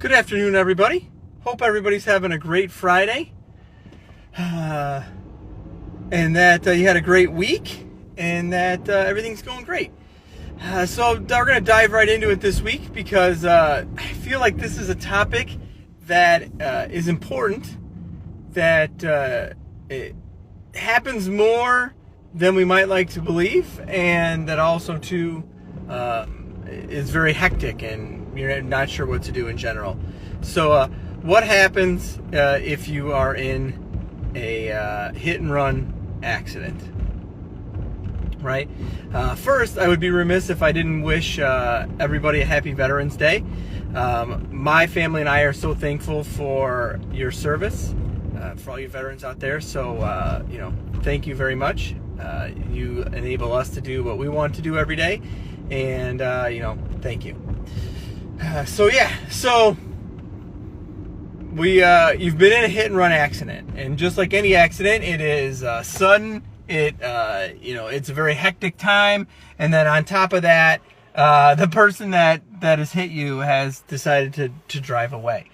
Good afternoon, everybody. Hope everybody's having a great Friday. And that you had a great week and that everything's going great. So we're going to dive right into it this week because I feel like this is a topic that is important, that it happens more than we might like to believe, and that also too is very hectic and you're not sure what to do in general. So what happens if you are in a hit and run accident, right? First, I would be remiss if I didn't wish everybody a happy Veterans Day. My family and I are so thankful for your service, for all you veterans out there. So, thank you very much. You enable us to do what we want to do every day. And, thank you. So you've been in a hit and run accident, and just like any accident, it is sudden. It's a very hectic time, and then on top of that, the person that has hit you has decided to drive away.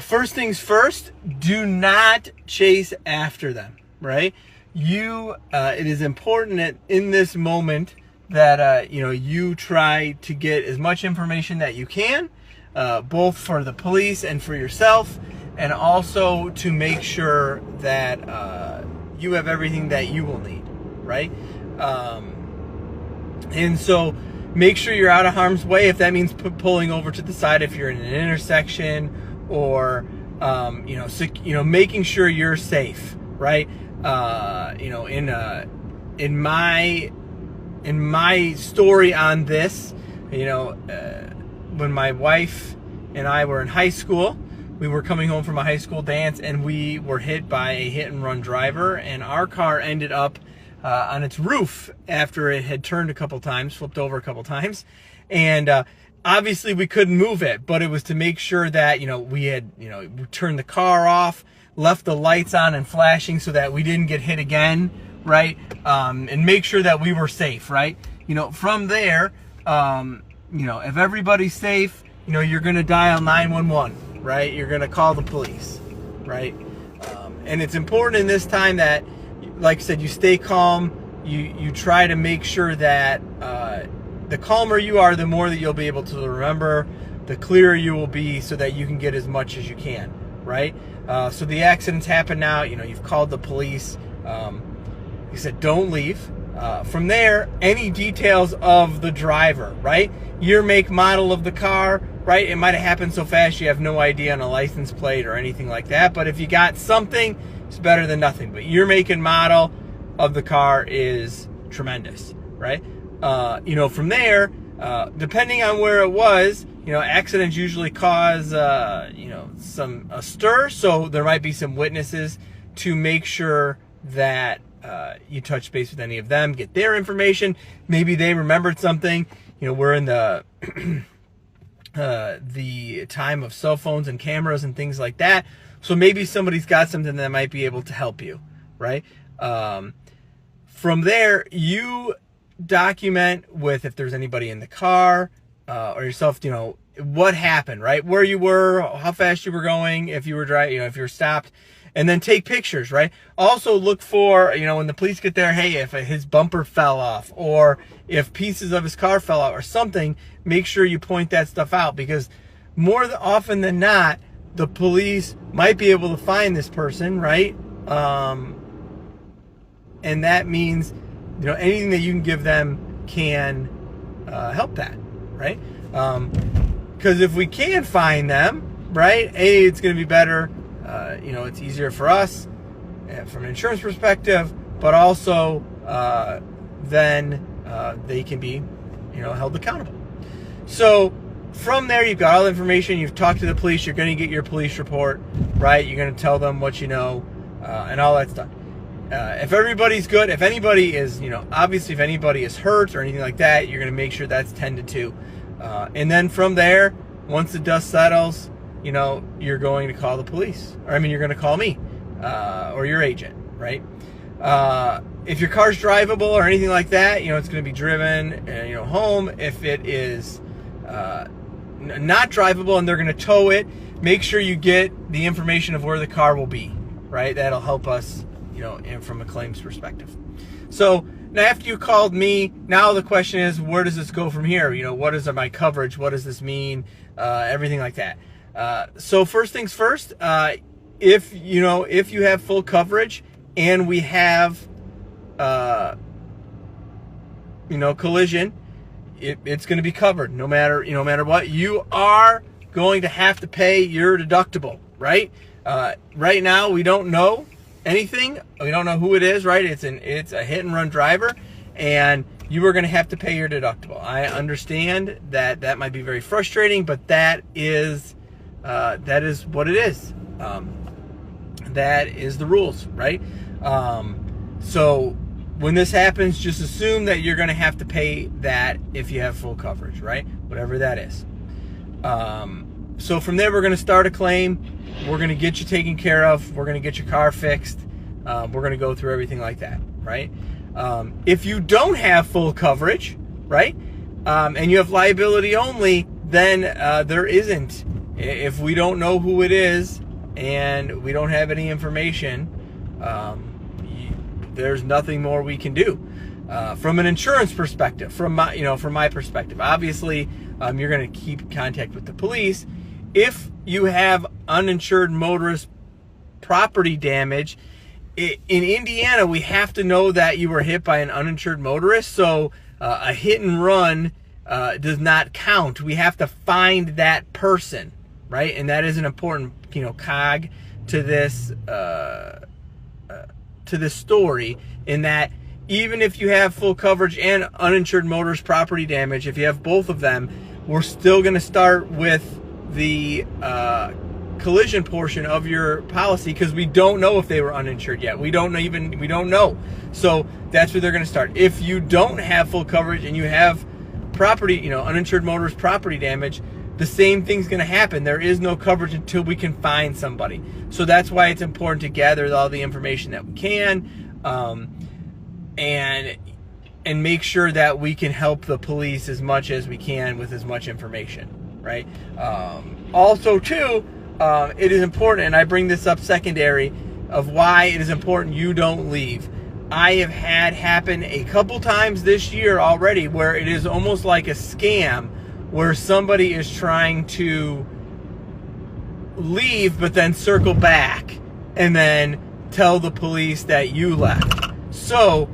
First things first, do not chase after them, right? It is important that in this moment that you try to get as much information that you can, both for the police and for yourself, and also to make sure that you have everything that you will need, right? And so make sure you're out of harm's way. If that means pulling over to the side if you're in an intersection, or making sure you're safe, right? In my story on this, when my wife and I were in high school, we were coming home from a high school dance, and we were hit by a hit and run driver, and our car ended up on its roof after it had turned a couple times, flipped over a couple times, and obviously we couldn't move it, but it was to make sure that we had turned the car off, left the lights on and flashing so that we didn't get hit again, right? And make sure that we were safe, right? From there, if everybody's safe, you're going to dial 911, right? You're going to call the police, right? And it's important in this time that, like I said, you stay calm. You try to make sure that the calmer you are, the more that you'll be able to remember, the clearer you will be, so that you can get as much as you can, right? So the accident's happened now. You've called the police. He said, don't leave. From there, any details of the driver, right? Year, make, model of the car, right? It might have happened so fast you have no idea on a license plate or anything like that. But if you got something, it's better than nothing. But year, make, and model of the car is tremendous, right? From there, depending on where it was, accidents usually cause, a stir. So there might be some witnesses to make sure that you touch base with any of them, get their information. Maybe they remembered something. We're in the the time of cell phones and cameras and things like that. So maybe somebody's got something that might be able to help you, right? From there, you document with if there's anybody in the car or yourself, what happened, right? Where you were, how fast you were going, if you were driving, if you're stopped. And then take pictures, right? Also look for, when the police get there, hey, if his bumper fell off, or if pieces of his car fell out or something, make sure you point that stuff out, because more often than not, the police might be able to find this person, right? And that means, anything that you can give them can help that, right? Because if we can find them, right, it's going to be better. It's easier for us from an insurance perspective, but also then they can be, held accountable. So from there, you've got all the information. You've talked to the police. You're going to get your police report, right? You're going to tell them what you know and all that stuff. If everybody's good, if anybody is, obviously if anybody is hurt or anything like that, you're going to make sure that's tended to. And then from there, once the dust settles, you're going to call the police. You're going to call me or your agent, right? If your car's drivable or anything like that, it's going to be driven, home. If it is not drivable and they're going to tow it, make sure you get the information of where the car will be, right? That'll help us, and from a claims perspective. So now after you called me, now the question is, where does this go from here? What is my coverage? What does this mean? Everything like that. So first things first, if you have full coverage and we have, collision, it's going to be covered no matter what. You are going to have to pay your deductible, right? Right now we don't know anything. We don't know who it is, right? It's a hit and run driver, and you are going to have to pay your deductible. I understand that might be very frustrating, but that is what it is. That is the rules, right? So when this happens, just assume that you're going to have to pay that if you have full coverage, right? Whatever that is. So from there, we're going to start a claim. We're going to get you taken care of. We're going to get your car fixed. We're going to go through everything like that, right? If you don't have full coverage, right, and you have liability only, then there isn't. If we don't know who it is and we don't have any information, there's nothing more we can do. From an insurance perspective, from my perspective, obviously, you're going to keep contact with the police. If you have uninsured motorist property damage, in Indiana, we have to know that you were hit by an uninsured motorist. So a hit and run does not count. We have to find that person, right? And that is an important, cog to this story. In that, even if you have full coverage and uninsured motorist property damage, if you have both of them, we're still going to start with the collision portion of your policy because we don't know if they were uninsured yet. We don't know. So that's where they're going to start. If you don't have full coverage and you have property, uninsured motorist property damage, the same thing's going to happen. There is no coverage until we can find somebody. So that's why it's important to gather all the information that we can, and make sure that we can help the police as much as we can with as much information, right? Also, too, it is important, and I bring this up secondary, of why it is important you don't leave. I have had happen a couple times this year already where it is almost like a scam, where somebody is trying to leave but then circle back and then tell the police that you left. So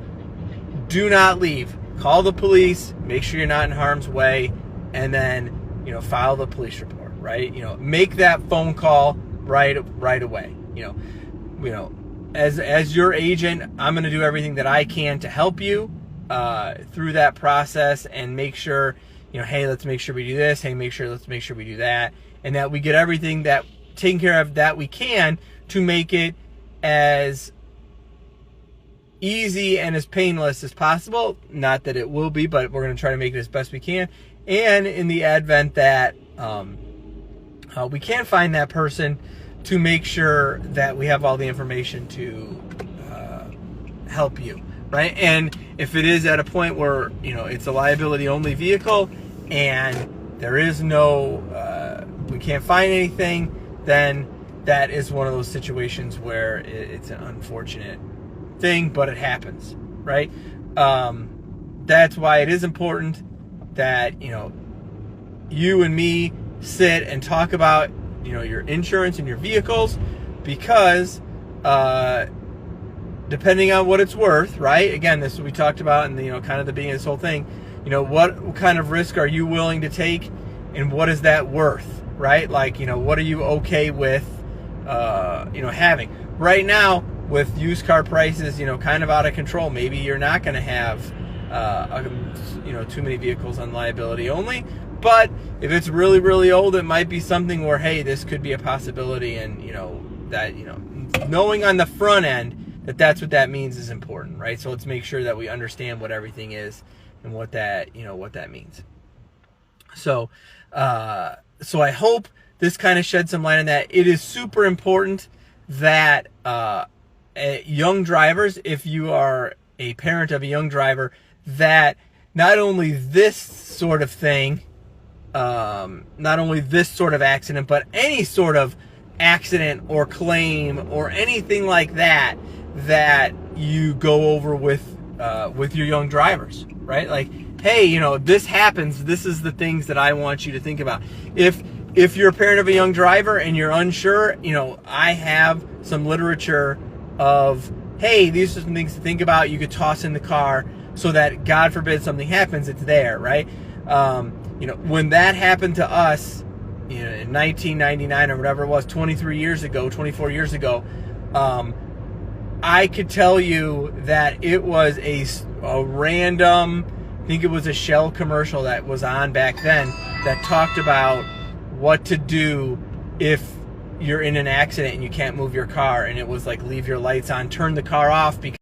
do not leave. Call the police, make sure you're not in harm's way, and then file the police report, right? Make that phone call right away. As your agent, I'm going to do everything that I can to help you through that process and make sure, hey, let's make sure we do this. Hey, let's make sure we do that, and that we get everything that taken care of that we can to make it as easy and as painless as possible. Not that it will be, but we're going to try to make it as best we can. And in the advent that we can find that person, to make sure that we have all the information to help you, right? And if it is at a point where it's a liability only vehicle and there is no we can't find anything, then that is one of those situations where it's an unfortunate thing, but it happens, right? That's why it is important that you and me sit and talk about your insurance and your vehicles, because depending on what it's worth, right? Again, this we talked about in the kind of the beginning of this whole thing. What kind of risk are you willing to take, and what is that worth, right? Like what are you okay with having right now with used car prices kind of out of control? Maybe you're not going to have too many vehicles on liability only, but if it's really, really old, it might be something where, hey, this could be a possibility, and knowing on the front end that's what that means is important, right? So let's make sure that we understand what everything is and what that means. So I hope this kind of shed some light on that. It is super important that young drivers, if you are a parent of a young driver, that not only this sort of thing not only this sort of accident, but any sort of accident or claim or anything like that you go over with your young drivers, right? Like, hey, you know, this happens. This is the things that I want you to think about. If you're a parent of a young driver and you're unsure, you know, I have some literature of, hey, these are some things to think about. You could toss in the car so that, God forbid, something happens, it's there, right? You know, when that happened to us, you know, in 1999 or whatever it was, 23 years ago, 24 years ago, I could tell you that it was a random, I think it was a Shell commercial that was on back then that talked about what to do if you're in an accident and you can't move your car, and it was like, leave your lights on, turn the car off because